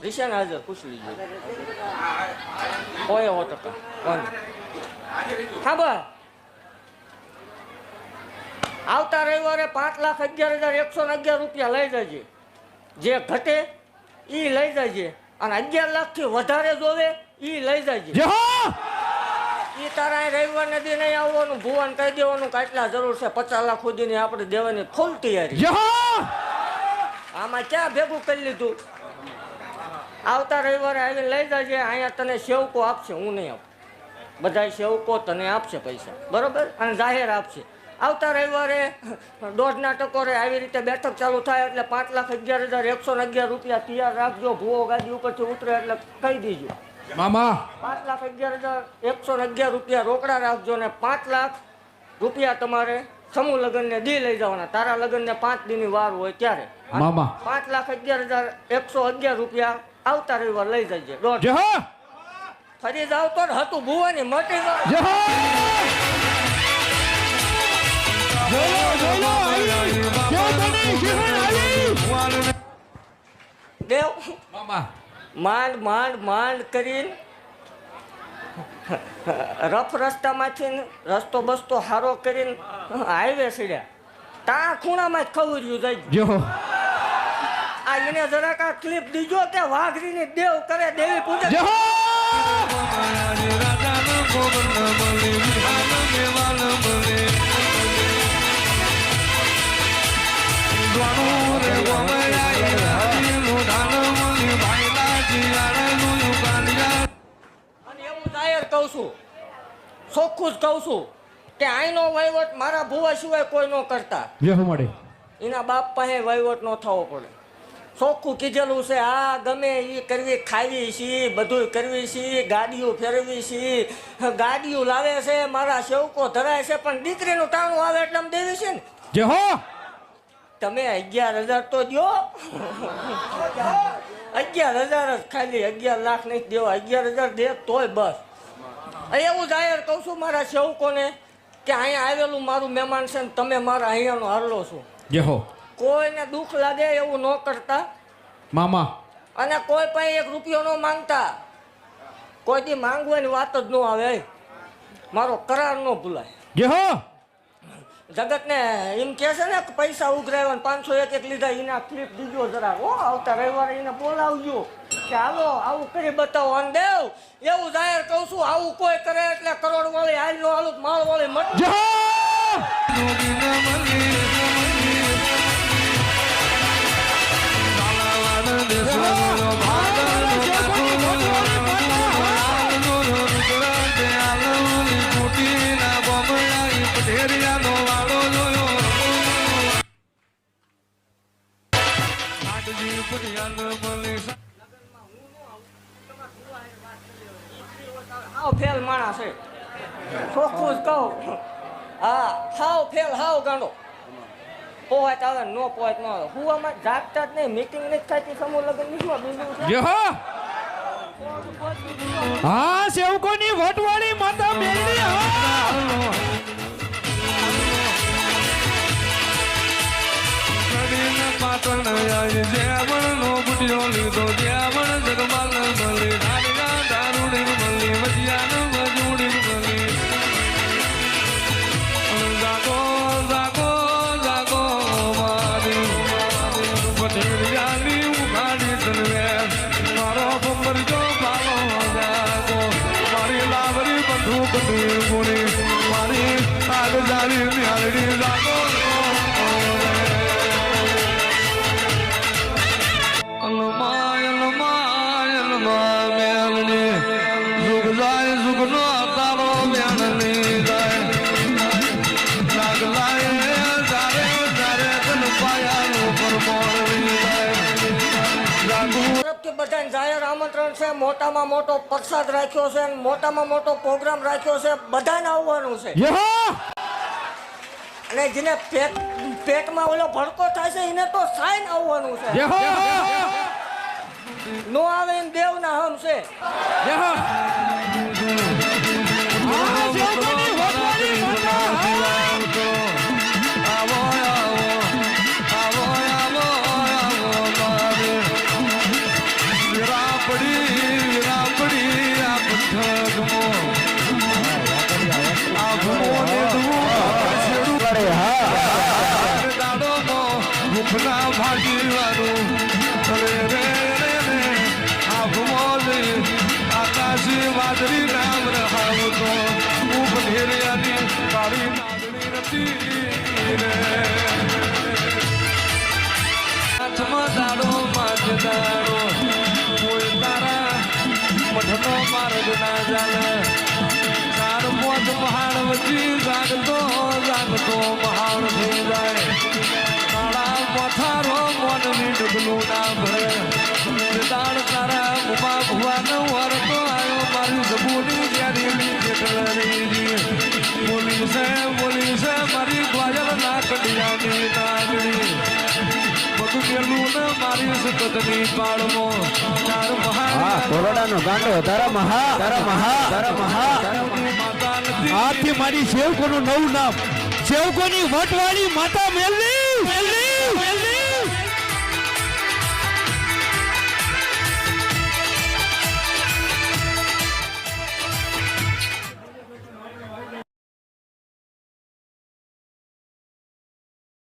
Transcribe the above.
દિશાને હાજર પૂછી લીજો કોઈ 100% હા બસ આવતા રવિવારે 5,11,111 રૂપિયા લઈ જજે જે ઘટે એ લઈ જજે અને 11 લાખથી વધારે જોવે એ લઈ જજે એ તારા રવિવારને દી નહીં આવવાનું ભુવાન કહી દેવાનું કે આટલા જરૂર છે 50 લાખ સુધીની આપણે દેવાની ફૂલ તૈયારી આમાં ક્યાં ભેગું કરી લીધું આવતા રવિવારે આવીને લઈ જજે અહીંયા તને સેવકો આપશે હું નહીં આપું બધા સેવકો તને આપશે પૈસા બરોબર અને જાહેર આપશે આવતા રવિવારે 1.5 ટકોરે આવી રીતે બેઠક ચાલુ થાય એટલે 5,11,111 રૂપિયા તૈયાર રાખજો ભુવો ગાડી ઉપરથી ઉતરે એટલે કહી દીજો મામા 5,11,111 રૂપિયા રોકડા રાખજો ને 5 લાખ રૂપિયા તમારે સમૂહ લગ્નને દી લઈ જવાના તારા લગ્નને 5 દીની વાર હોય ત્યારે મામા 5,11,111 રૂપિયા આવતા રવિવાર લઈ જજે ફરી જાવ તો હતું ભુવાની મટી દેવ મામા માંડ કરીને રફ રસ્તામાંથી રસ્તો બસ્તો હારો કરીને હાઈવે સીડ્યા તા ખૂણામાં જ ખવર્યું જાય આ એને જરાક આ ક્લિપ દીજો કે વાઘરીની દેવ કરે દેવી પૂજા કહું છું ચોખ્ખું જ કહું છું કે આઈનો વહીવટ મારા ભુવા સિવાય કોઈ ન કરતા એના બાપ પાસે વહીવટ ન થવો પડે ચોખ્ખું કીધેલું છે આ ગમે એ કરવી ખાવી છે બધું કરવી છે ગાડીઓ ફેરવી છે ગાડીઓ લાવે છે મારા સેવકો ધરાય છે પણ દીકરીનું ટાણું આવે એટલે આમ દેવી છે ને તમે 11,000 તો દો 11,000 જ ખાલી 11 લાખ નહીં દેવા 11,000 દે તોય બસ એવું જાહેર કહું છું મારા સેવકોને કે અહીંયા આવેલું મારું મહેમાન છે ને તમે મારા અહીંયાનો હારલો છો કોઈને દુઃખ લાગે એવું ન કરતા મામા અને કોઈ પાસે 1 રૂપિયો ન માંગતા કોઈ દી માંગવાની વાત જ ન આવે મારો કરાર ન ભૂલાય જગતને એમ કે છે ને પૈસા ઉઘરાવ્યા 501 લીધા એના ક્લિપ દીજો જરા આવતા રવિવારે એને બોલાવજો કે હાલો આવું કરી બતાવો અને દેવ એવું જાહેર કહું છું આવું કોઈ કરે એટલે કરોડ વાળી હાલ નો હાલું માળ વાળી મત ફેલ માણસ છે ચોખ્ખું જ કહું હા હાવ ફેલ હાવ ગાંડો પોવાય આવે નો પોવાય ન આવે હુવામાં જાગતા જ નહીં મીટિંગ નથી થતી સમૂહ લગ્ન નીકળવા બીજું હા સેવકોની વટવાળી માતા બેલડી પાટણ જેવણ નો બુટિયો લીધો જેવણ જગમાલ મળી ધારિયા દારૂડી મળી વજિયાન મજૂડી મળી જાગો જાગો જાગો મારી પટેલિયાની ઉઘાડી તનવે મારો બંબર જો ભાલો જાગો મારી લાવરી બંધુક ગુણી મારી આગ જારી નિહાળી જાગો બધાને જાહેર આમંત્રણ છે મોટામાં મોટો પ્રસાદ રાખ્યો છે મોટામાં મોટો પ્રોગ્રામ રાખ્યો છે બધાને આવવાનું છે અને જેને પેટમાં ઓલો ભડકો થાય છે એને તો સાઈન આવવાનું છે નો આવે એમ દેવના હમ છે ભૂખના ભાગીવાનું રે રે રે રે આભમોલી આકાશી વાદળી નામ રહાવતો હું ઢેરિયાની તારી નાગણી નથી રે હાથમાં દાડો માજદાડો કોઈ તારા મઠનો માર્ગ ના જાણે ચાર મોજ મહાણ વચ્ચે જાગતો જાગતો મહાણ થઈ જાય તારા પથારો મોનની ડગલું ના ભરે દાણ તારા ઉમા ભુવાનો વરતો આવ્યો મારી જબુની જ્યારી જેટલી બોલી છે મારી ગ્વાયલ ના કડિયાની નાગડી બધું પેલું ને મારી સતતની પાળમો ચાર મહાન કોરોનાનો ગાંડો તારા મહા માતા નથી આથી મારી સેવકોનું નવું નામ સેવકોની વટવાળી માતા મેલવી